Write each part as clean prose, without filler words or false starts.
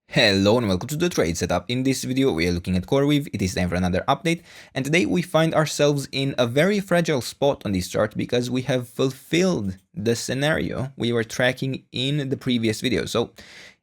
Hello and welcome to the trade setup. In this video we are looking at CoreWeave. It is time for another update, and today we find ourselves in a very fragile spot on this chart because we have fulfilled the scenario we were tracking in the previous video. So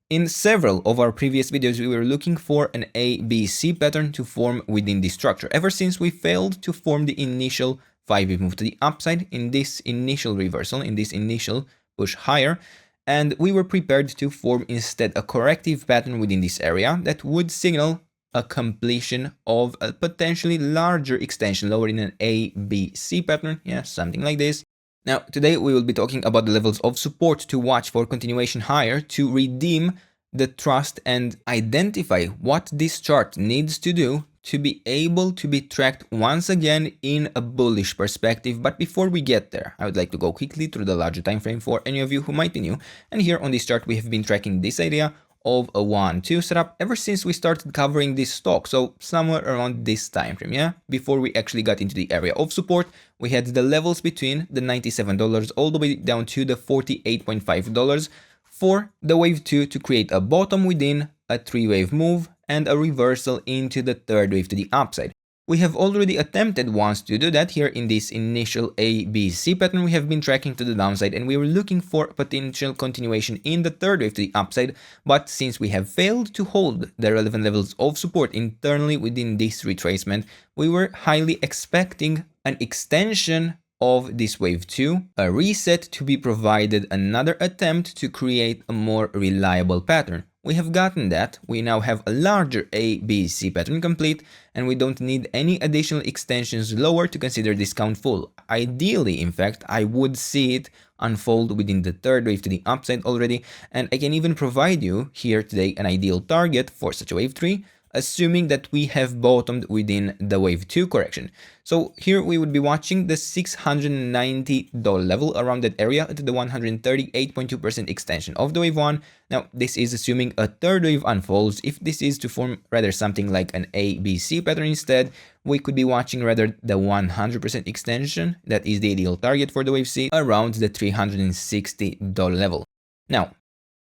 in several of our previous videos we were looking for an ABC pattern to form within this structure. Ever since we failed to form the initial 5-wave move to the upside in this initial reversal, in this initial push higher, and we were prepared to form instead a corrective pattern within this area that would signal a completion of a potentially larger extension lower in an ABC pattern, yeah, something like this. Now, today we will be talking about the levels of support to watch for continuation higher to redeem the trust and identify what this chart needs to do to be able to be tracked once again in a bullish perspective. But before we get there, I would like to go quickly through the larger time frame for any of you who might be new. And here on this chart, we have been tracking this idea of a 1-2 setup ever since we started covering this stock. So somewhere around this time frame, yeah, before we actually got into the area of support, we had the levels between the $97 all the way down to the $48.5 for the wave 2 to create a bottom within a 3-wave move and a reversal into the 3rd wave to the upside. We have already attempted once to do that here in this initial ABC pattern we have been tracking to the downside, and we were looking for potential continuation in the 3rd wave to the upside, but since we have failed to hold the relevant levels of support internally within this retracement, we were highly expecting an extension of this wave 2, a reset to be provided, another attempt to create a more reliable pattern. We have gotten that, we now have a larger ABC pattern complete, and we don't need any additional extensions lower to consider this count full. Ideally, in fact, I would see it unfold within the 3rd wave to the upside already, and I can even provide you here today an ideal target for such a wave 3, assuming that we have bottomed within the wave 2 correction. So here we would be watching the $690 level around that area at the 138.2% extension of the wave 1. Now this is assuming a 3rd wave unfolds. If this is to form rather something like an ABC pattern instead, we could be watching rather the 100% extension, that is the ideal target for the wave C, around the $360 level. Now,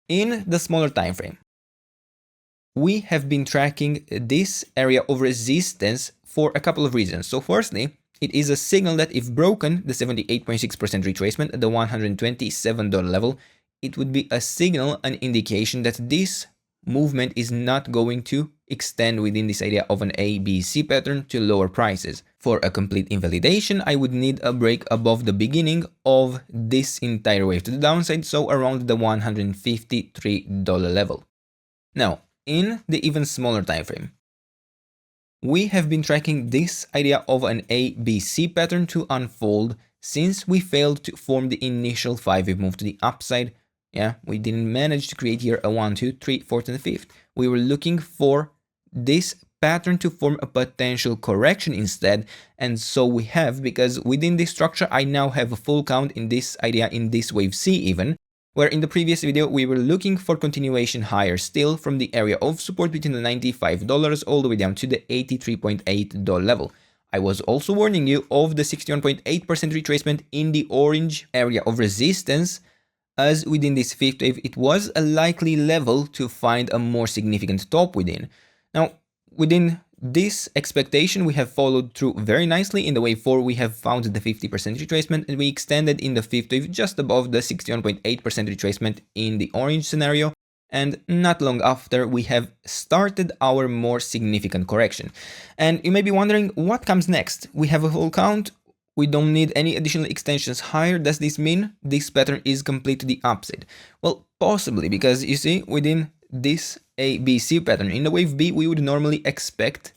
in the smaller time frame, we have been tracking this area of resistance for a couple of reasons. So firstly, it is a signal that if broken, the 78.6% retracement at the $127 level, it would be a signal, an indication that this movement is not going to extend within this idea of an ABC pattern to lower prices. For a complete invalidation, I would need a break above the beginning of this entire wave to the downside, so around the $153 level. Now, in the even smaller time frame, we have been tracking this idea of an ABC pattern to unfold since we failed to form the initial 5-wave move to the upside. Yeah, we didn't manage to create here a 1, 2, 3, 4th and 5th. We were looking for this pattern to form a potential correction instead, and so we have, because within this structure I now have a full count in this idea, in this wave C even, where in the previous video we were looking for continuation higher still from the area of support between the $95 all the way down to the $83.8 level. I was also warning you of the 61.8% retracement in the orange area of resistance, as within this 5th wave it was a likely level to find a more significant top within. Now, within this expectation we have followed through very nicely. In the wave 4 we have found the 50% retracement, and we extended in the 5th wave just above the 61.8% retracement in the orange scenario, and not long after we have started our more significant correction. And you may be wondering what comes next. We have a full count, we don't need any additional extensions higher. Does this mean this pattern is complete to the upside? Well, possibly, because you see, within this ABC pattern in the wave B, we would normally expect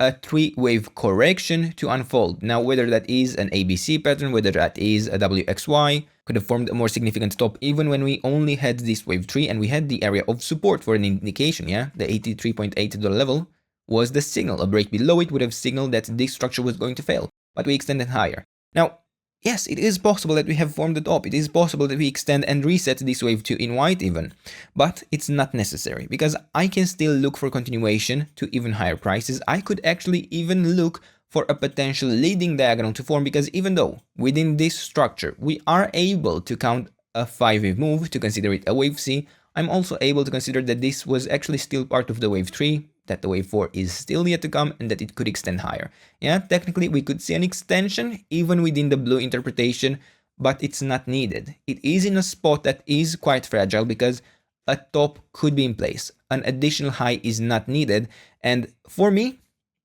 a 3-wave correction to unfold. Now, whether that is an ABC pattern, whether that is a WXY, could have formed a more significant top even when we only had this wave 3 and we had the area of support for an indication, yeah? The $83.8 level was the signal. A break below it would have signaled that this structure was going to fail, but we extended higher. Now, yes, it is possible that we have formed the top. It is possible that we extend and reset this wave 2 in white even, but it's not necessary, because I can still look for continuation to even higher prices. I could actually even look for a potential leading diagonal to form, because even though within this structure we are able to count a 5-wave move to consider it a wave C, I'm also able to consider that this was actually still part of the wave 3, that the wave 4 is still yet to come, and that it could extend higher. Yeah, technically we could see an extension even within the blue interpretation, but it's not needed. It is in a spot that is quite fragile because a top could be in place. An additional high is not needed, and for me,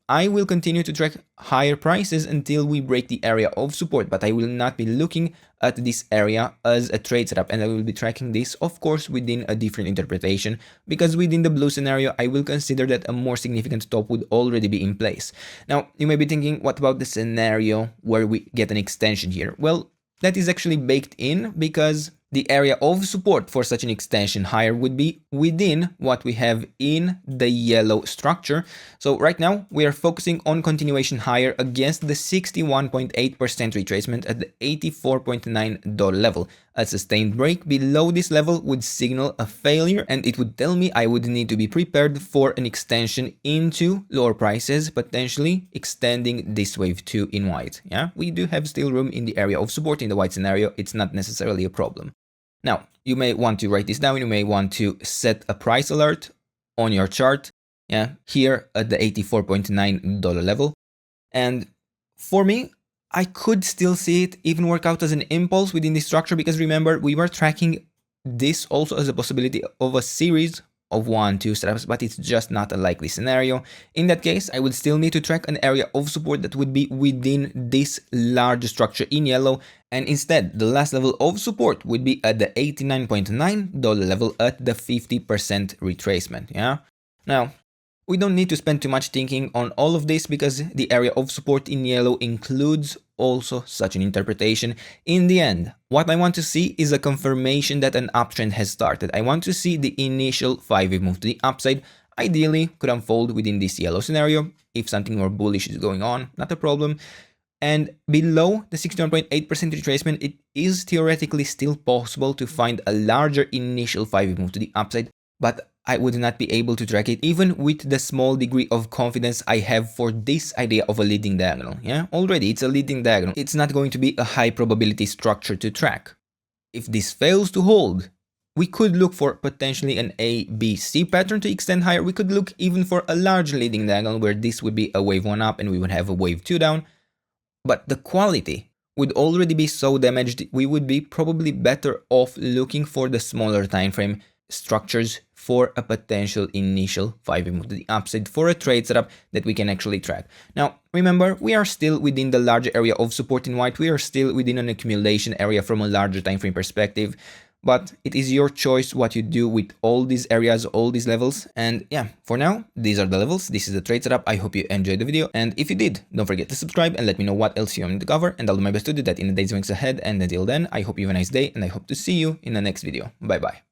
I will continue to track higher prices until we break the area of support, but I will not be looking at this area as a trade setup, and I will be tracking this, of course, within a different interpretation, because within the blue scenario, I will consider that a more significant top would already be in place. Now, you may be thinking, what about the scenario where we get an extension here? Well, that is actually baked in because the area of support for such an extension higher would be within what we have in the yellow structure. So right now we are focusing on continuation higher against the 61.8% retracement at the $84.9 level. A sustained break below this level would signal a failure, and it would tell me I would need to be prepared for an extension into lower prices, potentially extending this wave 2 in white. Yeah, we do have still room in the area of support in the white scenario. It's not necessarily a problem. Now, you may want to write this down. You may want to set a price alert on your chart, yeah, here at the $84.9 level. And for me, I could still see it even work out as an impulse within this structure, because remember, we were tracking this also as a possibility of a series of 1-2 setups, but it's just not a likely scenario. In that case, I would still need to track an area of support that would be within this large structure in yellow, and instead, the last level of support would be at the $89.9 level at the 50% retracement, yeah? Now, we don't need to spend too much thinking on all of this because the area of support in yellow includes also such an interpretation. In the end, what I want to see is a confirmation that an uptrend has started. I want to see the initial 5-wave move to the upside. Ideally, could unfold within this yellow scenario. If something more bullish is going on, not a problem. And below the 61.8% retracement, it is theoretically still possible to find a larger initial 5-wave move to the upside, but I would not be able to track it even with the small degree of confidence I have for this idea of a leading diagonal. Yeah, already it's a leading diagonal. It's not going to be a high probability structure to track. If this fails to hold, we could look for potentially an A, B, C pattern to extend higher. We could look even for a large leading diagonal where this would be a wave 1 up and we would have a wave 2 down. But the quality would already be so damaged, we would be probably better off looking for the smaller time frame structures for a potential initial 5-wave move to the upside for a trade setup that we can actually track. Now, remember, we are still within the larger area of support in white. We are still within an accumulation area from a larger time frame perspective. But it is your choice what you do with all these areas, all these levels. And yeah, for now, these are the levels. This is the trade setup. I hope you enjoyed the video. And if you did, don't forget to subscribe and let me know what else you want me to cover. And I'll do my best to do that in the days and weeks ahead. And until then, I hope you have a nice day and I hope to see you in the next video. Bye bye.